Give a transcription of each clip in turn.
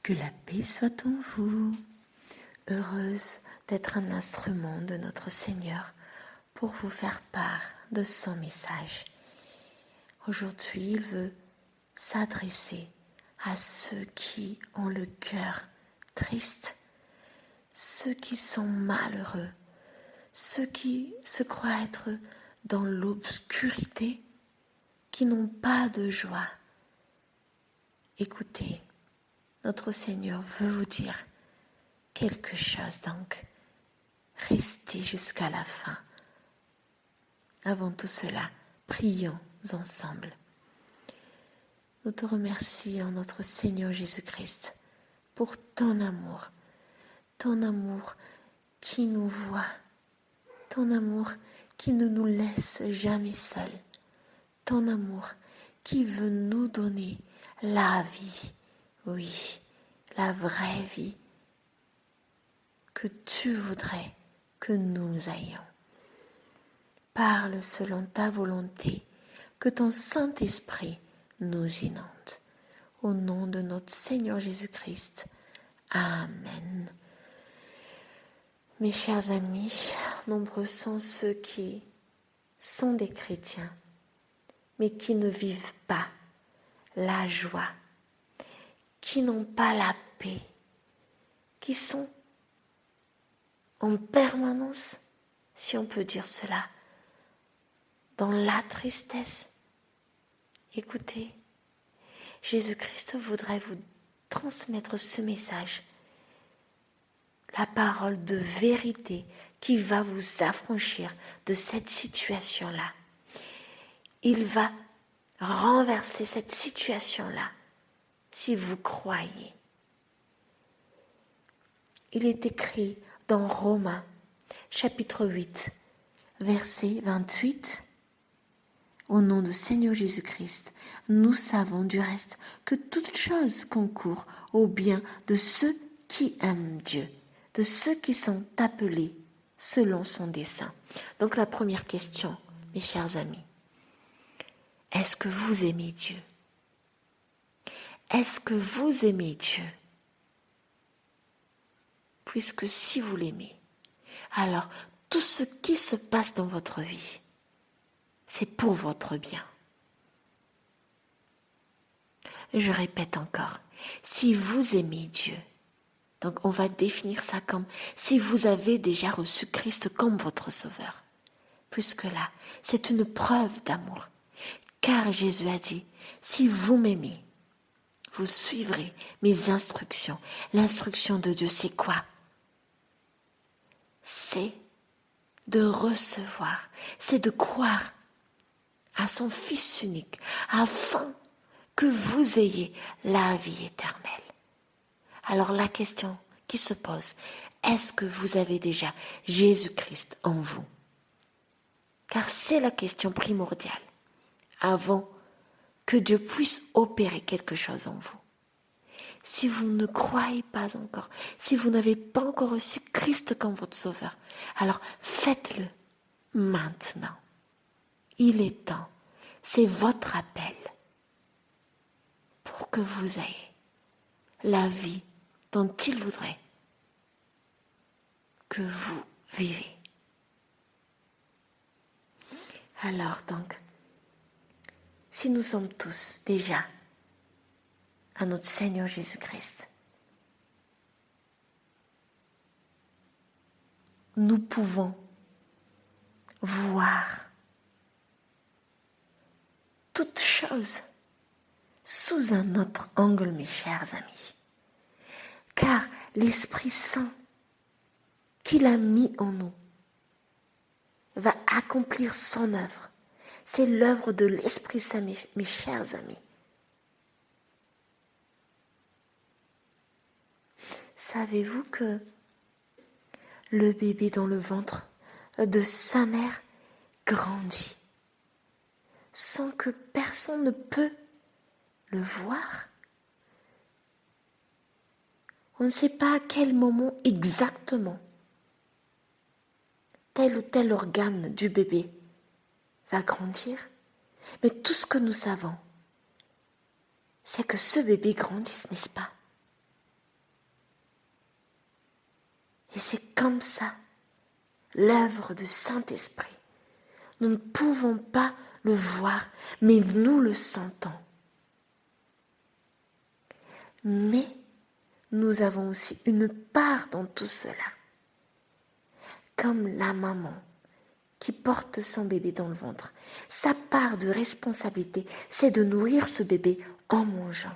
Que la paix soit en vous. Heureuse d'être un instrument de notre Seigneur pour vous faire part de son message. Aujourd'hui, il veut s'adresser à ceux qui ont le cœur triste, ceux qui sont malheureux, ceux qui se croient être dans l'obscurité, qui n'ont pas de joie. Écoutez, notre Seigneur veut vous dire quelque chose, donc restez jusqu'à la fin. Avant tout cela, prions ensemble. Nous te remercions, notre Seigneur Jésus-Christ, pour ton amour qui nous voit, ton amour qui ne nous laisse jamais seuls, ton amour qui veut nous donner la vie, oui, la vraie vie que tu voudrais que nous ayons. Parle selon ta volonté, que ton Saint-Esprit nous inonde. Au nom de notre Seigneur Jésus-Christ. Amen. Mes chers amis, nombreux sont ceux qui sont des chrétiens, mais qui ne vivent pas la joie, qui n'ont pas la paix, qui sont en permanence, si on peut dire cela, dans la tristesse. Écoutez, Jésus-Christ voudrait vous transmettre ce message, la parole de vérité qui va vous affranchir de cette situation-là. Il va renverser cette situation-là si vous croyez. Il est écrit dans Romains, chapitre 8, verset 28. Au nom du Seigneur Jésus-Christ, nous savons du reste que toute chose concourt au bien de ceux qui aiment Dieu, de ceux qui sont appelés selon son dessein. Donc la première question, mes chers amis, est-ce que vous aimez Dieu? Est-ce que vous aimez Dieu? Puisque si vous l'aimez, alors tout ce qui se passe dans votre vie, c'est pour votre bien. Je répète encore, si vous aimez Dieu, donc on va définir ça comme si vous avez déjà reçu Christ comme votre sauveur. Puisque là, c'est une preuve d'amour. Car Jésus a dit, si vous m'aimez, vous suivrez mes instructions. L'instruction de Dieu, c'est quoi? C'est de recevoir, c'est de croire à son Fils unique, afin que vous ayez la vie éternelle. Alors la question qui se pose, est-ce que vous avez déjà Jésus-Christ en vous? Car c'est la question primordiale, avant que Dieu puisse opérer quelque chose en vous. Si vous ne croyez pas encore, si vous n'avez pas encore reçu Christ comme votre sauveur, alors faites-le maintenant. Il est temps. C'est votre appel pour que vous ayez la vie dont il voudrait que vous vivez. Alors donc, si nous sommes tous déjà à notre Seigneur Jésus-Christ, nous pouvons voir toutes choses sous un autre angle, mes chers amis. Car l'Esprit Saint qu'il a mis en nous va accomplir son œuvre. C'est l'œuvre de l'Esprit Saint, mes chers amis. Savez-vous que le bébé dans le ventre de sa mère grandit sans que personne ne peut le voir? On ne sait pas à quel moment exactement tel ou tel organe du bébé va grandir, mais tout ce que nous savons, c'est que ce bébé grandit, n'est-ce pas? c'est comme ça, l'œuvre du Saint-Esprit. Nous ne pouvons pas le voir, mais nous le sentons. Mais nous avons aussi une part dans tout cela. Comme la maman qui porte son bébé dans le ventre. Sa part de responsabilité, c'est de nourrir ce bébé en mangeant.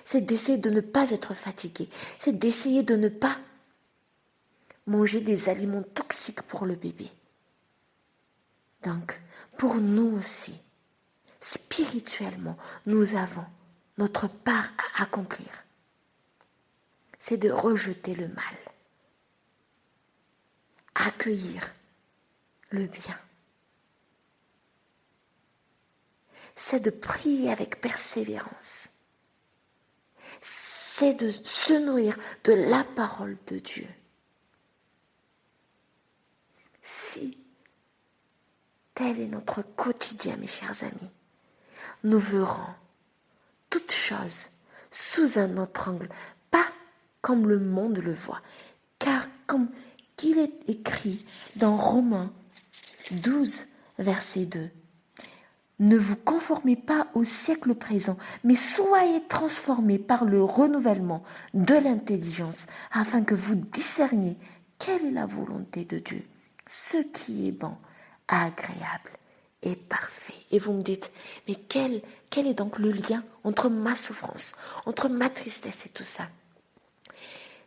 C'est d'essayer de ne pas être fatigué. C'est d'essayer de ne pas manger des aliments toxiques pour le bébé. Donc, pour nous aussi, spirituellement, nous avons notre part à accomplir. C'est de rejeter le mal, accueillir le bien. C'est de prier avec persévérance. C'est de se nourrir de la parole de Dieu. Si tel est notre quotidien, mes chers amis, nous verrons toutes choses sous un autre angle, pas comme le monde le voit, car comme il est écrit dans Romains 12, verset 2, ne vous conformez pas au siècle présent, mais soyez transformés par le renouvellement de l'intelligence, afin que vous discerniez quelle est la volonté de Dieu, ce qui est bon, agréable et parfait. Et vous me dites, mais quel est donc le lien entre ma souffrance, entre ma tristesse et tout ça?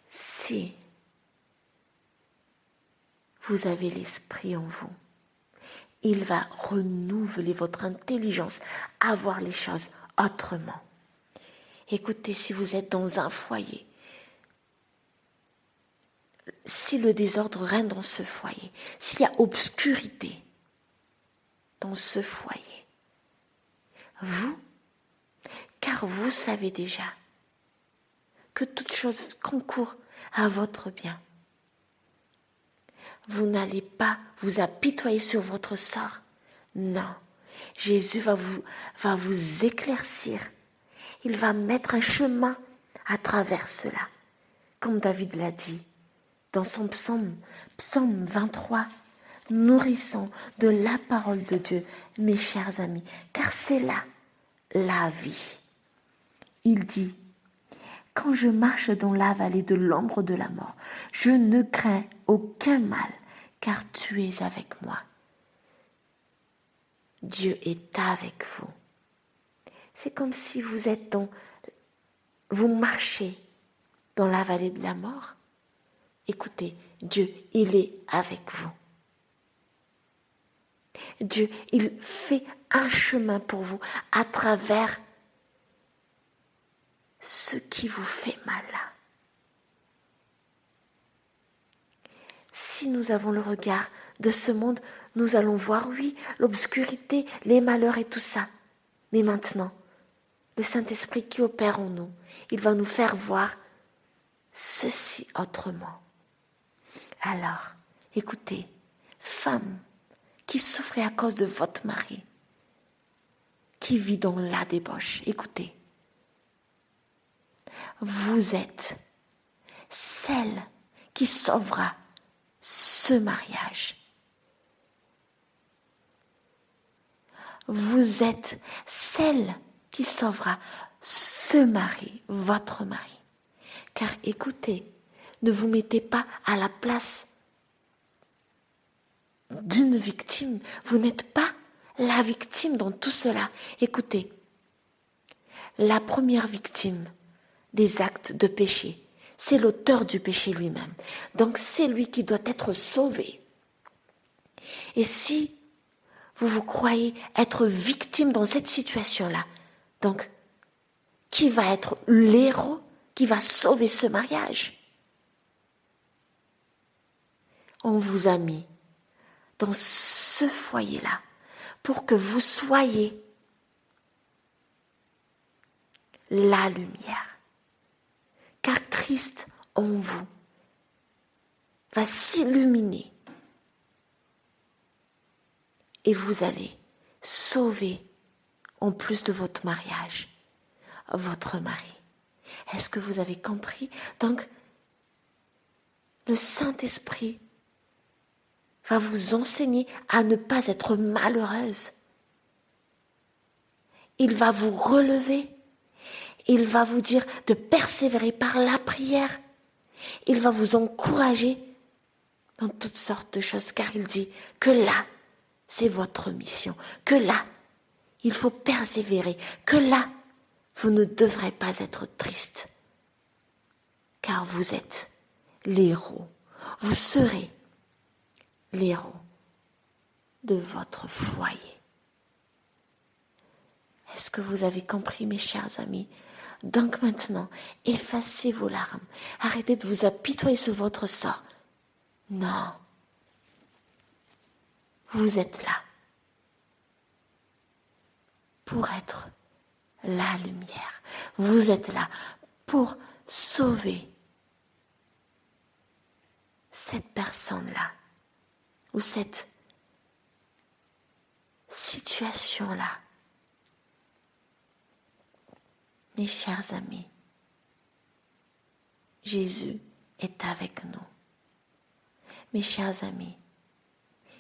Si vous avez l'esprit en vous, il va renouveler votre intelligence à voir les choses autrement. Écoutez, si vous êtes dans un foyer, si le désordre règne dans ce foyer, s'il y a obscurité dans ce foyer, car vous savez déjà que toute chose concourt à votre bien. Vous n'allez pas vous apitoyer sur votre sort. Non, Jésus va vous éclaircir. Il va mettre un chemin à travers cela. Comme David l'a dit dans son psaume 23, nourrissons de la parole de Dieu, mes chers amis, car c'est là la vie. Il dit, quand je marche dans la vallée de l'ombre de la mort, je ne crains aucun mal, car tu es avec moi. Dieu est avec vous. C'est comme si vous marchez dans la vallée de la mort. Écoutez, Dieu, il est avec vous. Dieu, il fait un chemin pour vous à travers ce qui vous fait mal. Si nous avons le regard de ce monde, nous allons voir, oui, l'obscurité, les malheurs et tout ça. Mais maintenant, le Saint-Esprit qui opère en nous, il va nous faire voir ceci autrement. Alors, écoutez, femme qui souffrez à cause de votre mari, qui vit dans la débauche, écoutez, vous êtes celle qui sauvera ce mariage. Vous êtes celle qui sauvera ce mari, votre mari. Car écoutez, ne vous mettez pas à la place d'une victime. Vous n'êtes pas la victime dans tout cela. Écoutez, la première victime des actes de péché, c'est l'auteur du péché lui-même. Donc c'est lui qui doit être sauvé. Et si vous croyez être victime dans cette situation-là, donc qui va être l'héros qui va sauver ce mariage? On vous a mis dans ce foyer-là pour que vous soyez la lumière. Car Christ en vous va s'illuminer et vous allez sauver, en plus de votre mariage, votre mari. Est-ce que vous avez compris? Donc, le Saint-Esprit va vous enseigner à ne pas être malheureuse. Il va vous relever. Il va vous dire de persévérer par la prière. Il va vous encourager dans toutes sortes de choses, car il dit que là, c'est votre mission, que là, il faut persévérer, que là, vous ne devrez pas être triste, car vous êtes l'héros, vous serez l'héros de votre foyer. Est-ce que vous avez compris, mes chers amis? Donc maintenant, effacez vos larmes, arrêtez de vous apitoyer sur votre sort. Non, vous êtes là pour être la lumière. Vous êtes là pour sauver cette personne-là ou cette situation-là. Mes chers amis, Jésus est avec nous. Mes chers amis,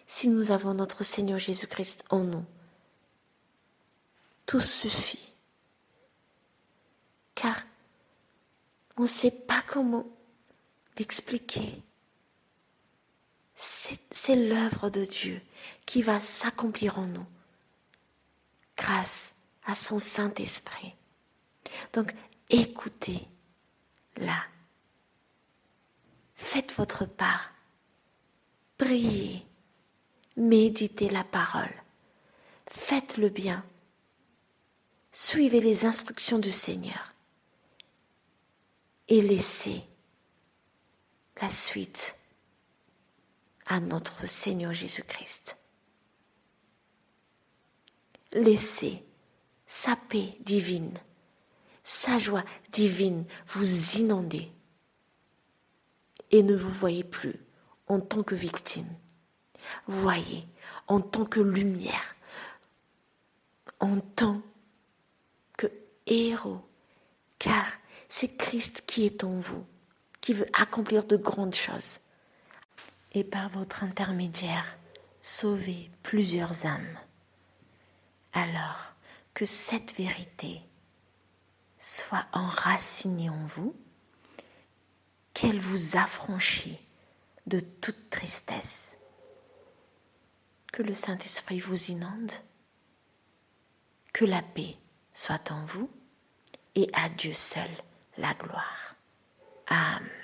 si nous avons notre Seigneur Jésus-Christ en nous, tout suffit. Car on ne sait pas comment l'expliquer. C'est l'œuvre de Dieu qui va s'accomplir en nous grâce à son Saint-Esprit. Donc, écoutez-la. Faites votre part. Priez. Méditez la parole. Faites le bien. Suivez les instructions du Seigneur. Et laissez la suite à notre Seigneur Jésus-Christ. Laissez sa paix divine, sa joie divine vous inonder et ne vous voyez plus en tant que victime. Voyez en tant que lumière, en tant que héros, car c'est Christ qui est en vous, qui veut accomplir de grandes choses et par votre intermédiaire sauver plusieurs âmes. Alors que cette vérité soit enracinée en vous, qu'elle vous affranchit de toute tristesse, que le Saint-Esprit vous inonde, que la paix soit en vous et à Dieu seul la gloire. Amen.